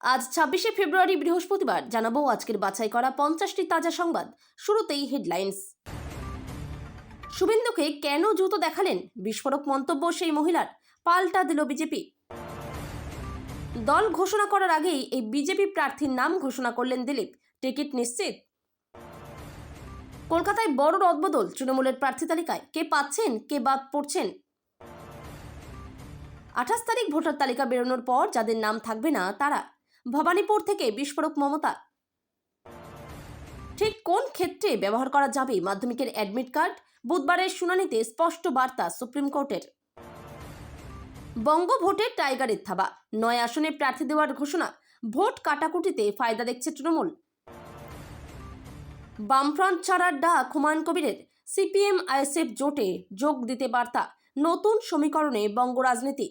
আজ ২৬শে ফেব্রুয়ারি বৃহস্পতিবার জানাবো আজকের বাছাই করা ৫০টি তাজা সংবাদ। শুরুতেই হেডলাইন্স। শুভেন্দুকে কেন জুতো দেখালেন, বিস্ফোরক মন্তব্য সেই মহিলার, পাল্টা দিল বিজেপি। দল ঘোষণা করার আগেই এই বিজেপি প্রার্থীর নাম ঘোষণা করলেন দিলীপ, টিকিট নিশ্চিত। কলকাতায় বড় রদবদল তৃণমূলের প্রার্থী তালিকায়, কে পাচ্ছেন কে বাদ পড়ছেন। ২৮ তারিখ ভোটার তালিকা বেরোনোর পর যাদের নাম থাকবে না তারা। ভবানীপুর থেকে বিস্ফোরক মমতা। ঠিক কোন ক্ষেত্রে ব্যবহার করা যাবে মাধ্যমিকের অ্যাডমিট কার্ড, বুধবারের শুনানিতে স্পষ্ট বার্তা সুপ্রিম কোর্টের। বঙ্গভোটে টাইগারের থাবা, ৯ আসনে প্রার্থী দেওয়ার ঘোষণা, ভোট কাটাকুটিতে ফায়দা দেখছে তৃণমূল। বামফ্রন্ট ছাড়ার ডাক হুমায়ুন কবিরের, সিপিএম আইএসএফ জোটে যোগ দিতে বার্তা, নতুন সমীকরণে বঙ্গ রাজনীতি।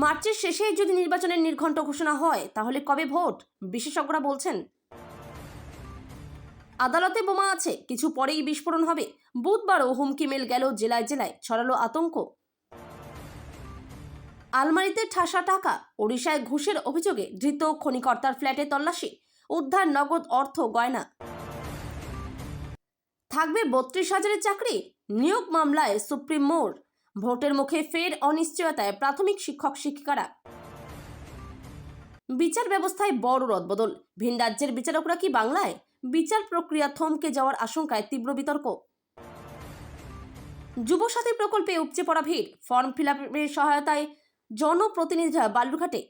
মার্চের শেষে যদি নির্বাচনের নির্ঘণ্ট ঘোষণা হয় তাহলে কবে ভোট, বিশেষজ্ঞরা বলছেন। আদালতে বোমা আছে, কিছু পরেই বিস্ফোরণ হবে, বুধবারও হুমকি মেল গেল জেলায় জেলায়, ছড়ালো আতঙ্ক। আলমারিতে ঠাসা টাকা, ওড়িশায় ঘুষের অভিযোগে ধৃত খনিকর্তার ফ্ল্যাটে তল্লাশি, উদ্ধার নগদ অর্থ গয়না। থাকবে ৩২,০০০ চাকরি, নিয়োগ মামলায় সুপ্রিম মোড়, ভোটের মুখে ফের অনিশ্চয়তায় প্রাথমিক শিক্ষক শিক্ষিকারা। বিচার ব্যবস্থায় বড় রদবদল, ভিন রাজ্যের বিচারকরা কি বাংলায়, বিচার প্রক্রিয়া থমকে যাওয়ার আশঙ্কায় তীব্র বিতর্ক। যুবসাথী প্রকল্পে উপচে পড়া ভিড়, ফর্ম ফিল আপের সহায়তায় জনপ্রতিনিধিরা বালুরঘাটে।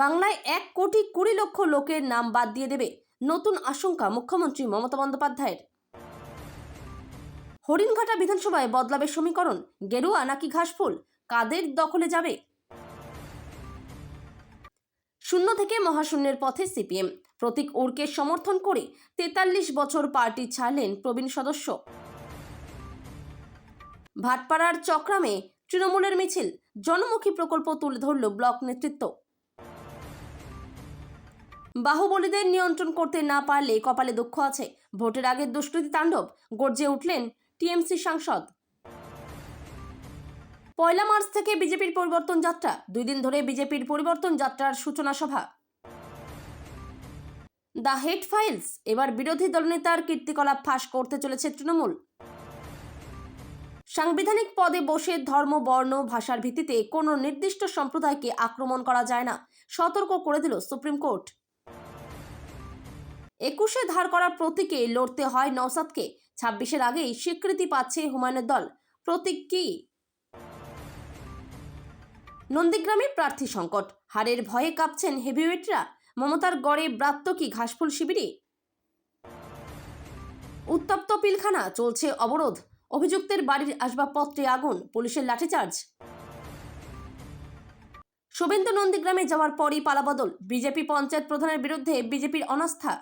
বাংলায় ১,২০,০০,০০০ লোকের নাম বাদ দিয়ে দেবে, নতুন আশঙ্কা মুখ্যমন্ত্রী মমতা বন্দ্যোপাধ্যায়ের। হরিণঘাটা বিধানসভায় বদলাবে সমীকরণ, গেরুয়া নাকি ঘাসফুল, কাদের দখলে যাবে। শূন্য থেকে মহাশূন্যের পথে সিপিএম, প্রতীক ওরকে সমর্থন করে ৪৩ বছর পার্টি ছাড়লেন প্রবীণ সদস্য। ভাটপাড়ার চক্রামে তৃণমূলের মিছিল, জনমুখী প্রকল্প তুলে ধরল ব্লক নেতৃত্ব। বাহুবলীদের নিয়ন্ত্রণ করতে না পারলে কপালে দুঃখ আছে, ভোটের আগে দুষ্কৃতী তাণ্ডব, গর্জে উঠলেন টিএমসি সাংসদ। ১ মার্চ থেকে বিজেপির পরিবর্তন যাত্রা, ২ দিন ধরে বিজেপির পরিবর্তন যাত্রার সূচনা সভা। দ্য হেড ফাইলস, এবার বিরোধী দলনেতার কীর্তিকলাপ ফাঁস করতে চলেছে তৃণমূল। সাংবিধানিক পদে বসে ধর্ম, বর্ণ, ভাষার ভিত্তিতে কোনো নির্দিষ্ট সম্প্রদায়কে আক্রমণ করা যায় না, সতর্ক করে দিল সুপ্রিম কোর্ট। ২১-এ ধার করা প্রতীকে লড়তে হয় নওশাদকে, ২৬-এর আগেই স্বীকৃতি পাচ্ছে হুমায়ুনের দল, প্রতীক কি। নন্দীগ্রামে প্রার্থী সংকট, হারের ভয়ে কাঁপছেন হেভিওয়েটরা, মমতার গড়ে ব্রাত্য কি ঘাসফুল শিবিরে। উত্তপ্ত পিলখানা, চলছে অবরোধ, অভিযুক্তের বাড়ির আসবাবপত্রে আগুন, পুলিশের লাঠিচার্জ। শুভেন্দু নন্দীগ্রামে যাওয়ার পরই পালাবদল, বিজেপি পঞ্চায়েত প্রধানের বিরুদ্ধে বিজেপির অনাস্থা।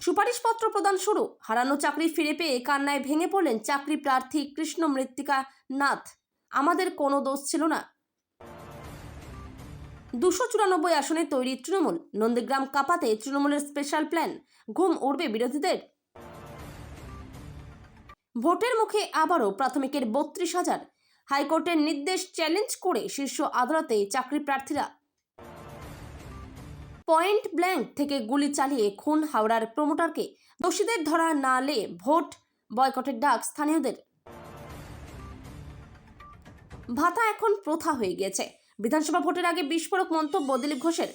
সুপারিশপত্র প্রদান শুরু, হারানো চাকরি ফিরে পেয়ে কান্নায় ভেঙে পড়লেন চাকরি প্রার্থী কৃষ্ণ মৃত্তিকা নাথ, আমাদের কোনো দোষ ছিল না। ২৯৪ আসনে তৈরি তৃণমূল, নন্দীগ্রাম কাঁপাতে তৃণমূলের স্পেশাল প্ল্যান, ঘুম উড়বে বিরোধীদের। ভোটের মুখে আবারও প্রাথমিকের ৩২,০০০, হাইকোর্টের নির্দেশ চ্যালেঞ্জ করে শীর্ষ আদালতে চাকরি প্রার্থীরা। পয়েন্ট ব্ল্যাঙ্ক থেকে গুলি চালিয়ে খুন হাওড়ার প্রমোটারকে, দোষীদের ধরা না এলে ভোট বয়কটের ডাক স্থানীয়দের। ভাতা এখন প্রথা হয়ে গিয়েছে, বিধানসভা ভোটের আগে বিস্ফোরক মন্তব্য দিলীপ ঘোষের।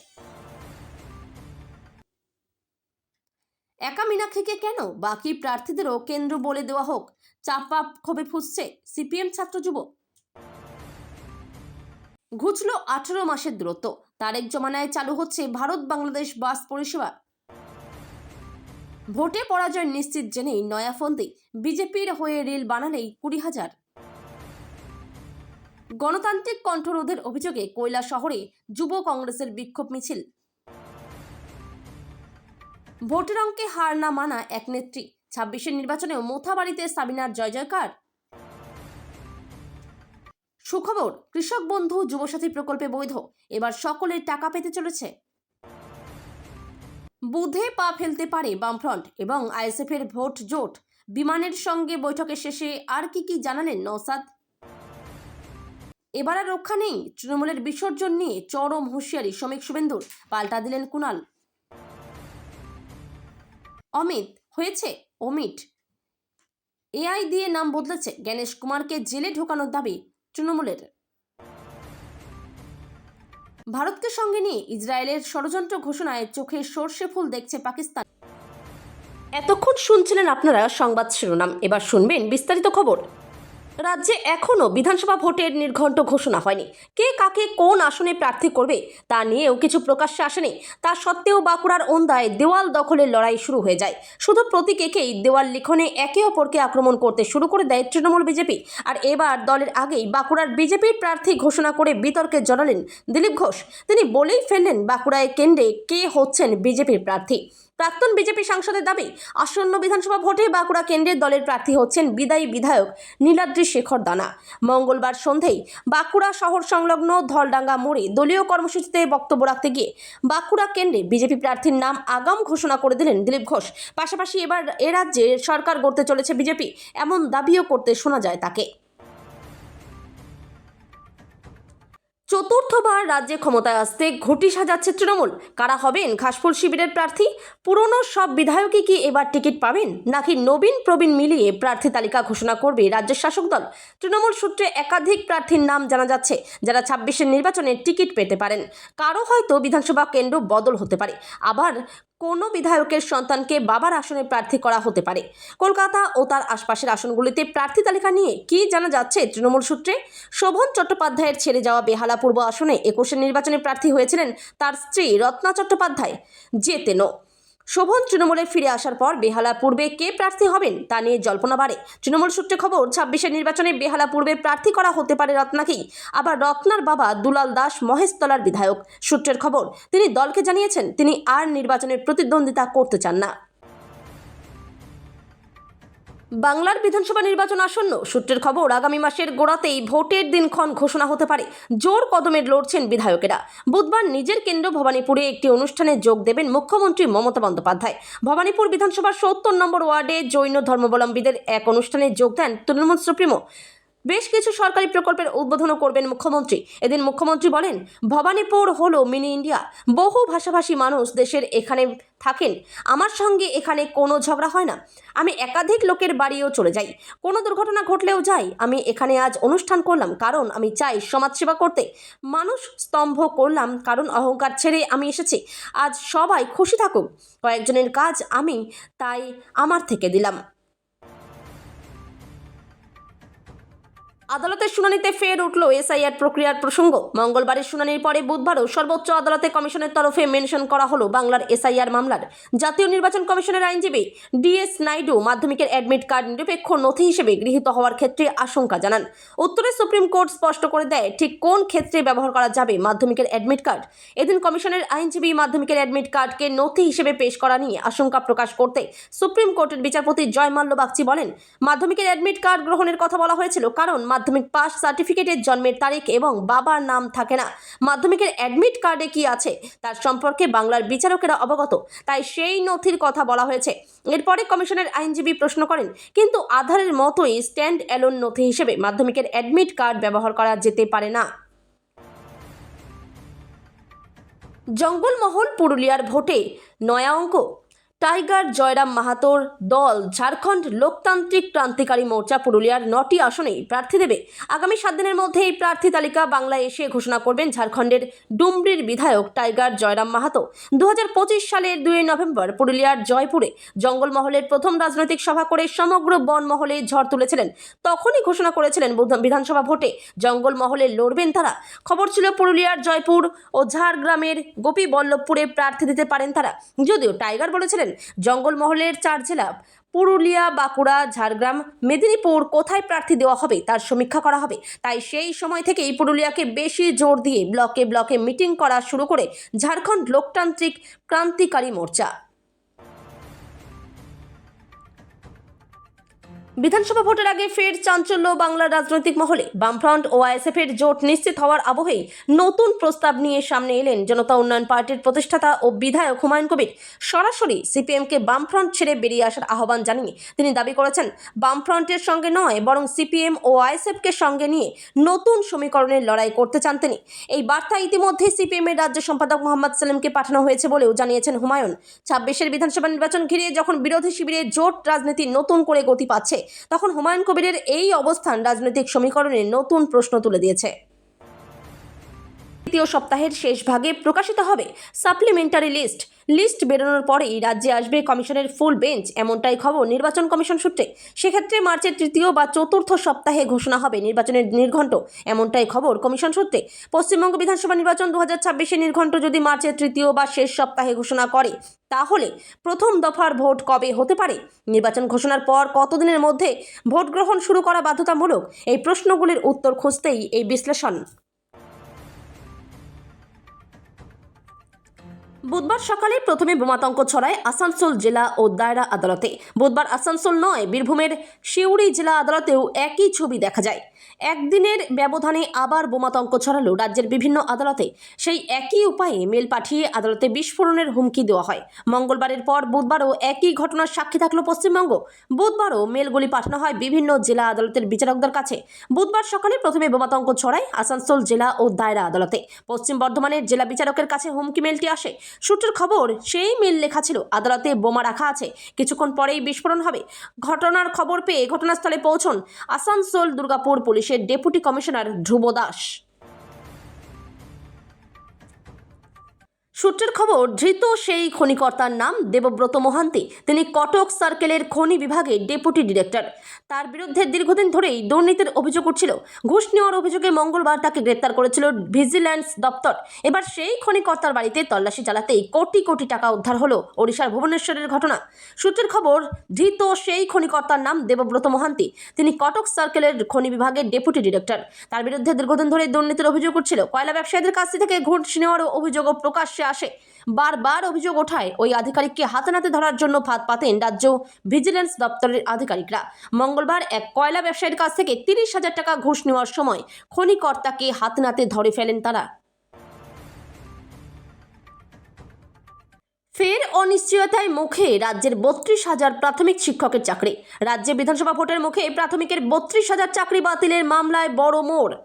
একা মীনাক্ষীকে কেন, বাকি প্রার্থীদেরও কেন্দ্র বলে দেওয়া হোক, চাপা ক্ষোভে ফুঁসছে সিপিএম ছাত্র যুব। ঘুচল ১৮ মাসের দূরত্ব, তারেক জমানায় চালু হচ্ছে ভারত বাংলাদেশ বাস পরিষেবা। ভোটে পরাজয় নিশ্চিত জেনেই নয়াফন্দি, বিজেপির হয়ে রিল বানালেই ২০,০০০। গণতান্ত্রিক কণ্ঠরোধের অভিযোগে কৈলাসহরে যুব কংগ্রেসের বিক্ষোভ মিছিল। ভোটের অঙ্কে হার না মানা এক নেত্রী, ২৬-এর নির্বাচনেও মোথাবাড়িতে সাবিনার জয় জয়কার। সুখবর, কৃষক বন্ধু যুবসাথী প্রকল্পে বৈধ, এবার সকলের টাকা পেতে চলেছে। বুধে পা ফেলতে পারে বামফ্রন্ট এবং আইএসএফ এর ভোট জোট, বিমানের সঙ্গে বৈঠকের শেষে আর কি জানালেন নওশাদ। এবার আর রক্ষা নেই, তৃণমূলের বিসর্জন নিয়ে চরম হুঁশিয়ারি শ্রমিক শুভেন্দুর, পাল্টা দিলেন কুণাল। অমিত হয়েছে অমিট, এআই দিয়ে নাম বদলেছে, জ্ঞানেশ কুমারকে জেলে ঢোকানোর দাবি তৃণমূলের। ভারতকে সঙ্গে নিয়ে ইসরায়েলের ষড়যন্ত্র ঘোষণায় চোখে সর্ষে ফুল দেখছে পাকিস্তান। এতক্ষণ শুনছিলেন আপনারা সংবাদ শিরোনাম, এবার শুনবেন বিস্তারিত খবর। রাজ্যে এখনও বিধানসভা ভোটের নির্ঘণ্ট ঘোষণা হয়নি। কে কাকে কোন আসনে প্রার্থী করবে তা নিয়েও কিছু প্রকাশ্যে আসেনি। তা সত্ত্বেও বাঁকুড়ার ওন্দায় দেওয়াল দখলের লড়াই শুরু হয়ে যায়। শুধু প্রতীকেকেই দেওয়াল লিখনে একে অপরকে আক্রমণ করতে শুরু করে দেয় তৃণমূল বিজেপি। আর এবার দলের আগেই বাঁকুড়ার বিজেপির প্রার্থী ঘোষণা করে বিতর্কে জড়ালেন দিলীপ ঘোষ। তিনি বলেই ফেললেন বাঁকুড়ায় কেন্দ্রে কে হচ্ছেন বিজেপির প্রার্থী। প্রাক্তন বিজেপি সাংসদের দাবি, আসন্ন বিধানসভা ভোটে বাঁকুড়া কেন্দ্রের দলের প্রার্থী হচ্ছেন বিদায়ী বিধায়ক নীলাদ্রি শেখর দানা। মঙ্গলবার সন্ধেয় বাঁকুড়া শহর সংলগ্ন ধলডাঙ্গা মোড়ে দলীয় কর্মসূচিতে বক্তব্য রাখতে গিয়ে বাঁকুড়া কেন্দ্রে বিজেপি প্রার্থীর নাম আগাম ঘোষণা করে দিলেন দিলীপ ঘোষ। পাশাপাশি এবার এ রাজ্যে সরকার গড়তে চলেছে বিজেপি, এমন দাবিও করতে শোনা যায় তাকে। চতুর্থবার রাজ্যে ক্ষমতায় আসতে ঘুঁটি সাজাচ্ছে তৃণমূল। কারা হবেন ঘাসফুল শিবিরের প্রার্থী? পুরনো সব বিধায়কই কি এবার টিকিট পাবেন, নাকি নবীন প্রবীণ মিলিয়ে প্রার্থী তালিকা ঘোষণা করবে রাজ্যের শাসক দল? তৃণমূল সূত্রে একাধিক প্রার্থীর নাম জানা যাচ্ছে, যারা ২৬-এর নির্বাচনে টিকিট পেতে পারেন। কারো হয়তো বিধানসভা কেন্দ্র বদল হতে পারে, আবার কোনো বিধায়কের সন্তানকে বাবার আসনে প্রার্থী করা হতে পারে। কলকাতা ও তার আশপাশের আসনগুলিতে প্রার্থী তালিকা নিয়ে কি জানা যাচ্ছে তৃণমূল সূত্রে? শোভন চট্টোপাধ্যায়ের ছেড়ে যাওয়া বেহালা পূর্ব আসনে ২১-এর নির্বাচনে প্রার্থী হয়েছিলেন তার স্ত্রী রত্না চট্টোপাধ্যায়। জেতেনও শোভন তৃণমূলে ফিরে আসার পর বেহালা পূর্বে কে প্রার্থী হবেন তা নিয়ে জল্পনা বাড়ে। তৃণমূল সূত্রে খবর, ২৬-এর নির্বাচনে বেহালা পূর্বে প্রার্থী করা হতে পারে রত্নাকেই। আবার রত্নার বাবা দুলাল দাস মহেশতলার বিধায়ক। সূত্রের খবর, তিনি দলকে জানিয়েছেন তিনি আর নির্বাচনের প্রতিদ্বন্দ্বিতা করতে চান না। বাংলার বিধানসভা নির্বাচন আসন্ন। সূত্রের খবর, আগামী মাসের গোড়াতেই ভোটের দিনক্ষণ ঘোষণা হতে পারে। জোর কদমে লড়ছেন বিধায়কেরা। বুধবার নিজের কেন্দ্র ভবানীপুরে একটি অনুষ্ঠানে যোগ দেবেন মুখ্যমন্ত্রী মমতা বন্দ্যোপাধ্যায়। ভবানীপুর বিধানসভার ৭০ নম্বর ওয়ার্ডে জৈন ধর্মাবলম্বীদের এক অনুষ্ঠানে যোগ দেন তৃণমূল সুপ্রিমো। বেশ কিছু সরকারি প্রকল্পের উদ্বোধনও করবেন মুখ্যমন্ত্রী। এদিন মুখ্যমন্ত্রী বলেন, ভবানীপুর হলো মিনি ইন্ডিয়া। বহু ভাষাভাষী মানুষ দেশের এখানে থাকেন। আমার সঙ্গে এখানে কোনো ঝগড়া হয় না। আমি একাধিক লোকের বাড়িও চলে যাই, কোনো দুর্ঘটনা ঘটলেও যাই। আমি এখানে আজ অনুষ্ঠান করলাম কারণ আমি চাই সমাজসেবা করতে। মানুষ স্তম্ভ করলাম কারণ অহংকার ছেড়ে আমি এসেছি। আজ সবাই খুশি থাকুক। কয়েকজনের কাজ আমি তাই আমার থেকে দিলাম। আদালতের শুনানিতে ফের উঠল এসআইআর প্রক্রিয়ার প্রসঙ্গ। মঙ্গলবারের শুনানির পরে বুধবারও সর্বোচ্চ আদালতে কমিশনের তরফে মেনশন করা হলো বাংলার এসআইআর মামলার। জাতীয় নির্বাচন কমিশনের আইনজীবী ডিএস নাইডু মাধ্যমিকের অ্যাডমিট কার্ড নিরপেক্ষ নথি হিসেবে গৃহীত হওয়ার ক্ষেত্রে আশঙ্কা জানান। উত্তরে সুপ্রিম কোর্ট স্পষ্ট করে দেয় ঠিক কোন ক্ষেত্রে ব্যবহার করা যাবে মাধ্যমিকের অ্যাডমিট কার্ড। এদিন কমিশনের আইনজীবী মাধ্যমিকের অ্যাডমিট কার্ডকে নথি হিসেবে পেশ করা নিয়ে আশঙ্কা প্রকাশ করতে সুপ্রিম কোর্টের বিচারপতি জয়মাল্য বাগচি বলেন, মাধ্যমিকের অ্যাডমিট কার্ড গ্রহণের কথা বলা হয়েছিল কারণ মাধ্যমিক পাস সার্টিফিকেটের জন্মের তারিখ এবং বাবার নাম থাকে না। মাধ্যমিকের অ্যাডমিট কার্ডে কি আছে তার সম্পর্কে বাংলার বিচারকেরা অবগত, তাই সেই নথির কথা বলা হয়েছে। এরপরে কমিশনের আইনজীবী প্রশ্ন করেন, কিন্তু আধারের মতোই স্ট্যান্ড অ্যালোন নথি হিসেবে মাধ্যমিকের অ্যাডমিট কার্ড ব্যবহার করা যেতে পারে না। জঙ্গলমহল পুরুলিয়ার ভোটে নয়া অঙ্ক। টাইগার জয়রাম মাহাতোর দল ঝাড়খণ্ড লোকতান্ত্রিক ক্রান্তিকারী মোর্চা পুরুলিয়ার ৯টি আসনেই প্রার্থী দেবে। আগামী ৭ দিনের মধ্যে এই প্রার্থী তালিকা বাংলায় এসে ঘোষণা করবেন ঝাড়খণ্ডের ডুমরির বিধায়ক টাইগার জয়রাম মাহাতো। ২০২৫ সালের ২ নভেম্বর পুরুলিয়ার জয়পুরে জঙ্গলমহলের প্রথম রাজনৈতিক সভা করে সমগ্র বনমহলে ঝড় তুলেছিলেন। তখনই ঘোষণা করেছিলেন বিধানসভা ভোটে জঙ্গলমহলে লড়বেন তারা। খবর ছিল পুরুলিয়ার জয়পুর ও ঝাড়গ্রামের গোপীবল্লভপুরে প্রার্থী দিতে পারেন তারা। যদিও টাইগার বলেছিলেন, জঙ্গলমহলের ৪ জেলা পুরুলিয়া, বাঁকুড়া, ঝাড়গ্রাম, মেদিনীপুর কোথায় প্রার্থী দেওয়া হবে তার সমীক্ষা করা হবে। তাই সেই সময় থেকেই পুরুলিয়াকে বেশি জোর দিয়ে ব্লকে ব্লকে মিটিং করা শুরু করে ঝাড়খণ্ড লোকতান্ত্রিক ক্রান্তিকারী মোর্চা। বিধানসভা ভোটের আগে ফের চাঞ্চল্য বাংলার রাজনৈতিক মহলে। বামফ্রন্ট ও আইএসএফ এর জোট নিশ্চিত হওয়ার আবহেই নতুন প্রস্তাব নিয়ে সামনে এলেন জনতা উন্নয়ন পার্টির প্রতিষ্ঠাতা ও বিধায়ক হুমায়ুন কবির। সরাসরি সিপিএমকে বামফ্রন্ট ছেড়ে বেরিয়ে আসার আহ্বান জানিয়ে তিনি দাবি করেছেন, বামফ্রন্টের সঙ্গে নয় বরং সিপিএম ও আইএসএফকে সঙ্গে নিয়ে নতুন সমীকরণের লড়াই করতে চান তিনি। এই বার্তা ইতিমধ্যেই সিপিএম এর রাজ্য সম্পাদক মোহাম্মদ সেলিমকে পাঠানো হয়েছে বলেও জানিয়েছেন হুমায়ুন। 26-এর বিধানসভা নির্বাচন ঘিরে যখন বিরোধী শিবিরে জোট রাজনীতি নতুন করে গতি পাচ্ছে, তখন হুমায়ুন কবিরের এই অবস্থান রাজনৈতিক সমীকরণে নতুন প্রশ্ন তুলে দিয়েছে। তৃতীয় সপ্তাহের শেষ ভাগে প্রকাশিত হবে সাপ্লিমেন্টারি লিস্ট বেরোনোর পরেই রাজ্যে আসবে কমিশনের ফুল বেঞ্চ, এমনটাই খবর নির্বাচন কমিশন সূত্রে। সেক্ষেত্রে মার্চের তৃতীয় বা চতুর্থ সপ্তাহে ঘোষণা হবে নির্বাচনের নির্ঘণ্ট, এমনটাই খবর কমিশন সূত্রে। পশ্চিমবঙ্গ বিধানসভা নির্বাচন 2026-এর নির্ঘণ্ট যদি মার্চের তৃতীয় বা শেষ সপ্তাহে ঘোষণা করে, তাহলে প্রথম দফার ভোট কবে হতে পারে? নির্বাচন ঘোষণার পর কতদিনের মধ্যে ভোট গ্রহণ শুরু করা বাধ্যতামূলক? এই প্রশ্নগুলির উত্তর খুঁজতেই এই বিশ্লেষণ। বুধবার সকালে প্রথমে বোমাতঙ্ক ছড়ায় আসানসোল জেলা ও দায়রা আদালতে। বুধবার আসানসোল নয়, বীরভূমের সিউড়ি জেলা আদালতেও একই ছবি দেখা যায়। একদিনের ব্যবধানে আবার বোমাতঙ্ক ছড়ালো রাজ্যের বিভিন্ন আদালতে। সেই একই উপায়ে মেল পাঠিয়ে আদালতে বিস্ফোরণের হুমকি দেওয়া হয়। মঙ্গলবারের পর বুধবারও একই ঘটনার সাক্ষী থাকলো পশ্চিমবঙ্গ। বুধবারও মেলগুলি পাঠানো হয় বিভিন্ন জেলা আদালতের বিচারকদের কাছে। বুধবার সকালে প্রথমে বোমাতঙ্ক ছড়ায় আসানসোল জেলা ও দায়রা আদালতে। পশ্চিম বর্ধমানের জেলা বিচারকের কাছে হুমকি মেলটি আসে। সূত্রের খবর, সেই মেল লেখা ছিল আদালতে বোমা রাখা আছে, কিছুক্ষণ পরেই বিস্ফোরণ হবে। ঘটনার খবর পেয়ে ঘটনাস্থলে পৌঁছন আসানসোল দুর্গাপুর পুলিশের ডেপুটি কমিশনার ধ্রুব দাস। সূত্রের খবর, ধৃত সেই খনিকর্তার নাম দেবব্রত মোহান্তি। তিনি কটক সার্কেলের খনি বিভাগের ডেপুটি ডিরেক্টর। তার বিরুদ্ধে দীর্ঘদিন ধরেই দুর্নীতির অভিযোগ উঠছিল। ঘুষ নেওয়ার অভিযোগে মঙ্গলবার তাকে গ্রেপ্তার করেছিল ভিজিল্যান্স দপ্তর। এবার সেই খনিকর্তার বাড়িতে তল্লাশি চালাতেই কোটি কোটি টাকা উদ্ধার হলো। ওড়িশার ভুবনেশ্বরের ঘটনা। সূত্রের খবর, ধৃত সেই খনিকর্তার নাম দেবব্রত মোহান্তি। তিনি কটক সার্কেলের খনি বিভাগের ডেপুটি ডিরেক্টর। তার বিরুদ্ধে দীর্ঘদিন ধরে দুর্নীতির অভিযোগ উঠছিল। কয়লা ব্যবসায়ীদের কাছ থেকে ঘুষ নেওয়ারও অভিযোগও প্রকাশ্যে আসে। বারবার অভিযোগ ওঠায় ওই আধিকারিককে হাতে নাতে ধরার জন্য ফাঁদ পাতেন রাজ্য ভিজিল্যান্স দপ্তরের আধিকারিকরা। মঙ্গলবার এক কয়লা ব্যবসায়ীর কাছ থেকে 30,000 টাকা ঘুষ নেওয়ার সময় খনিকর্তাকে হাতে নাতে ধরে ফেলেন তারা। ফের অনিশ্চয়তায় মুখে রাজ্যের 32,000 প্রাথমিক শিক্ষকের চাকরি। রাজ্যে বিধানসভা ভোটের মুখে প্রাথমিকের 32,000 চাকরি বাতিলের মামলায় বড় মোড়।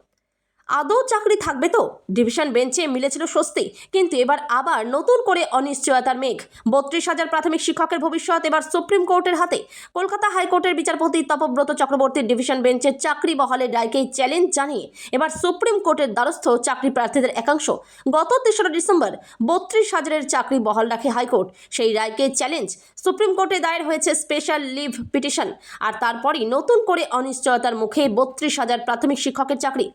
আদৌ চাকরি থাকবে তো? ডিভিশন বেঞ্চে মিলেছিল স্বস্তি, কিন্তু এবার আবার নতুন করে অনিশ্চয়তার মেঘ। 32,000 প্রাথমিক শিক্ষকের ভবিষ্যৎ এবার সুপ্রিম কোর্টের হাতে। কলকাতা হাইকোর্টের বিচারপতি তপব্রত চক্রবর্তীর ডিভিশন বেঞ্চের চাকরি বহালের রায়কেই চ্যালেঞ্জ জানিয়ে এবার সুপ্রিম কোর্টের দ্বারস্থ চাকরি প্রার্থীদের একাংশ। গত 3রা ডিসেম্বর 32,000-এর চাকরি বহাল রাখে হাইকোর্ট। সেই রায়কে চ্যালেঞ্জ সুপ্রিম কোর্টে দায়ের হয়েছে স্পেশাল লিভ পিটিশন। আর তারপরই নতুন করে অনিশ্চয়তার মুখে 32,000 প্রাথমিক শিক্ষকের চাকরি।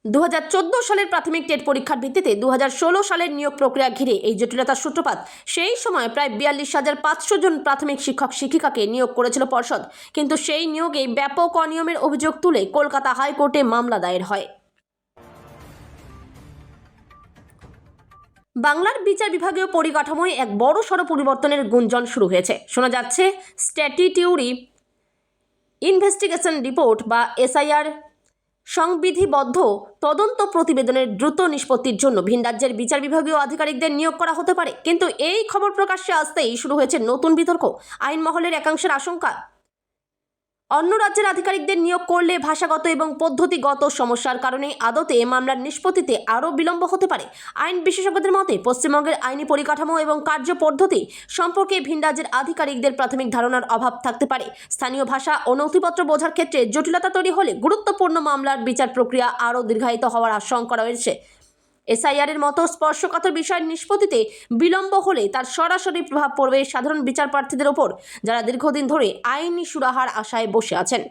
2014 সালের প্রাথমিক টেট পরীক্ষার ভিত্তিতে 2016 সালের নিয়োগ প্রক্রিয়া ঘিরে এই জটিলতার সূত্রপাত। সেই সময় প্রায় 42,500 জন প্রাথমিক শিক্ষক শিক্ষিকাকে নিয়োগ করেছিল পর্ষদ, কিন্তু সেই নিয়োগে ব্যাপক অনিয়মের অভিযোগ তুলে কলকাতা হাইকোর্টে মামলা দায়ের হয়। বাংলার বিচার বিভাগীয় পরিকাঠামোয় এক বড়সড় পরিবর্তনের গুঞ্জন শুরু হয়েছে। শোনা যাচ্ছে স্ট্যাটিউটরি ইনভেস্টিগেশন রিপোর্ট বা এসআইআর সংবিধিবদ্ধ তদন্ত প্রতিবেদনের দ্রুত নিষ্পত্তির জন্য ভিন রাজ্যের বিচার বিভাগীয় আধিকারিকদের নিয়োগ করা হতে পারে। কিন্তু এই খবর প্রকাশ্যে আসতেই শুরু হয়েছে নতুন বিতর্ক। আইন মহলের একাংশের আশঙ্কা, অন্য রাজ্যের আধিকারিকদের নিয়োগ করলে ভাষাগত এবং পদ্ধতিগত সমস্যার কারণে আদতে মামলার নিষ্পত্তিতে আরও বিলম্ব হতে পারে। আইন বিশেষজ্ঞদের মতে, পশ্চিমবঙ্গের আইনি পরিকাঠামো এবং কার্য পদ্ধতি সম্পর্কে ভিন রাজ্যের আধিকারিকদের প্রাথমিক ধারণার অভাব থাকতে পারে। স্থানীয় ভাষা ও নথিপত্র বোঝার ক্ষেত্রে জটিলতা তৈরি হলে গুরুত্বপূর্ণ মামলার বিচার প্রক্রিয়া আরও দীর্ঘায়িত হওয়ার আশঙ্কা রয়েছে। এসআইআরের মতো স্পর্শকাতর বিষয়ের নিষ্পত্তিতে বিলম্ব হলে তার সরাসরি প্রভাব পড়বে সাধারণ বিচার প্রার্থীদের ওপর, যারা দীর্ঘদিন ধরে আইনি সুরাহার আশায় বসে আছেন।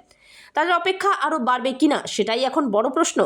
তাদের অপেক্ষা আরও বাড়বে কিনা, সেটাই এখন বড় প্রশ্ন।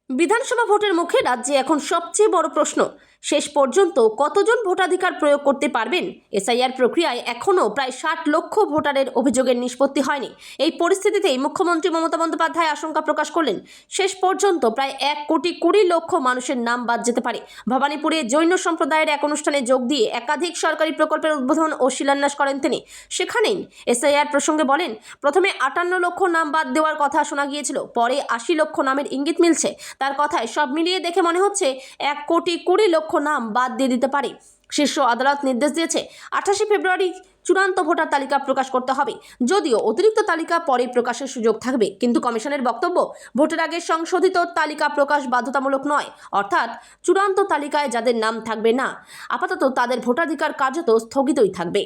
বিধানসভা ভোটের মুখে রাজ্যে এখন সবচেয়ে বড় প্রশ্ন, শেষ পর্যন্ত কতজন ভোটাধিকার প্রয়োগ করতে পারবেন? এসআইআর প্রক্রিয়ায় এখনও প্রায় 60 লক্ষ ভোটারের অভিযোগের নিষ্পত্তি হয়নি। এই পরিস্থিতিতেই মুখ্যমন্ত্রী মমতা বন্দ্যোপাধ্যায় আশঙ্কা প্রকাশ করলেন, শেষ পর্যন্ত প্রায় 1,20,00,000 মানুষের নাম বাদ যেতে পারে। ভবানীপুরে জৈন সম্প্রদায়ের এক অনুষ্ঠানে যোগ দিয়ে একাধিক সরকারি প্রকল্পের উদ্বোধন ও শিলান্যাস করেন তিনি। সেখানেই এসআইআর প্রসঙ্গে বলেন, প্রথমে 58 লক্ষ নাম বাদ দেওয়ার কথা শোনা গিয়েছিল, পরে 80 লক্ষ নামের ইঙ্গিত মিলছে। তার কথায় সব মিলিয়ে দেখে মনে হচ্ছে 1,20,00,000 নাম বাদ দিয়ে দিতে পারে। শীর্ষ আদালত নির্দেশ দিয়েছে 28 ফেব্রুয়ারি চূড়ান্ত ভোটার তালিকা প্রকাশ করতে হবে। যদিও অতিরিক্ত তালিকা পরে প্রকাশের সুযোগ থাকবে, কিন্তু কমিশনের বক্তব্য, ভোটের আগে সংশোধিত তালিকা প্রকাশ বাধ্যতামূলক নয়। অর্থাৎ চূড়ান্ত তালিকায় যাদের নাম থাকবে না, আপাতত তাদের ভোটাধিকার কার্যত স্থগিতই থাকবে।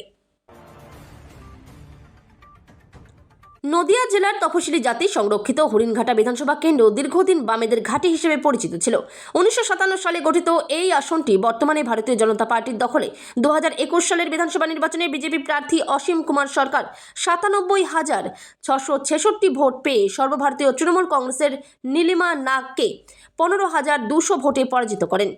নদিয়া জেলার তপশিলি জাতি সংরক্ষিত হরিণঘাটা বিধানসভা কেন্দ্র দীর্ঘদিন বামেদের ঘাঁটি হিসেবে পরিচিত ছিল। 1957 সালে গঠিত এই আসনটি বর্তমানে ভারতীয় জনতা পার্টির দখলে। 2021 সালের বিধানসভা নির্বাচনে বিজেপি প্রার্থী অসীম কুমার সরকার 97,666 ভোট পেয়ে সর্বভারতীয় তৃণমূল কংগ্রেসের নীলিমা নাগকে 15,200 ভোটে পরাজিত করেন।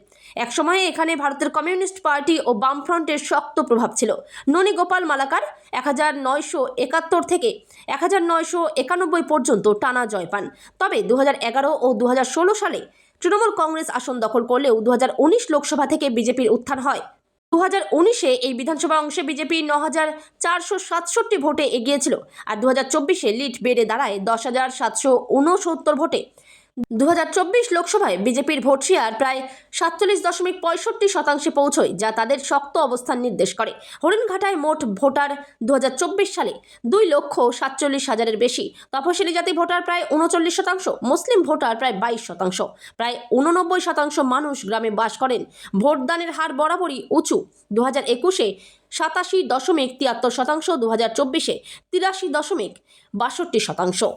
একসময়ে এখানে ভারতের কমিউনিস্ট পার্টি ও বামফ্রন্টের শক্ত প্রভাব ছিল। ননী গোপাল মালাকার 1971 থেকে 1991 পর্যন্ত টানা জয় পান। তবে 2011 ও 2016 সালে তৃণমূল কংগ্রেস আসন দখল করলেও 2019 লোকসভা থেকে বিজেপির উত্থান হয়। 2019-এ এই বিধানসভা অংশে বিজেপি 9,467 ভোটে এগিয়েছিল, আর 2024-এ লিড বেড়ে দাঁড়ায় 10,769 ভোটে। 2024 লোকসভায় বিজেপির ভোট শেয়ার প্রায় 47.65% পৌঁছয়, যা তাদের শক্ত অবস্থান নির্দেশ করে। হরিণঘাটায় মোট ভোটার 2024 সালে 2,47,000-এর বেশি। তপশিলি জাতি ভোটার প্রায় 39%, মুসলিম ভোটার প্রায় 22%। প্রায় 89% মানুষ গ্রামে বাস করেন। ভোটদানের হার বরাবরই উঁচু। 2021-এ 87.73%, 2024-এ 83.62%।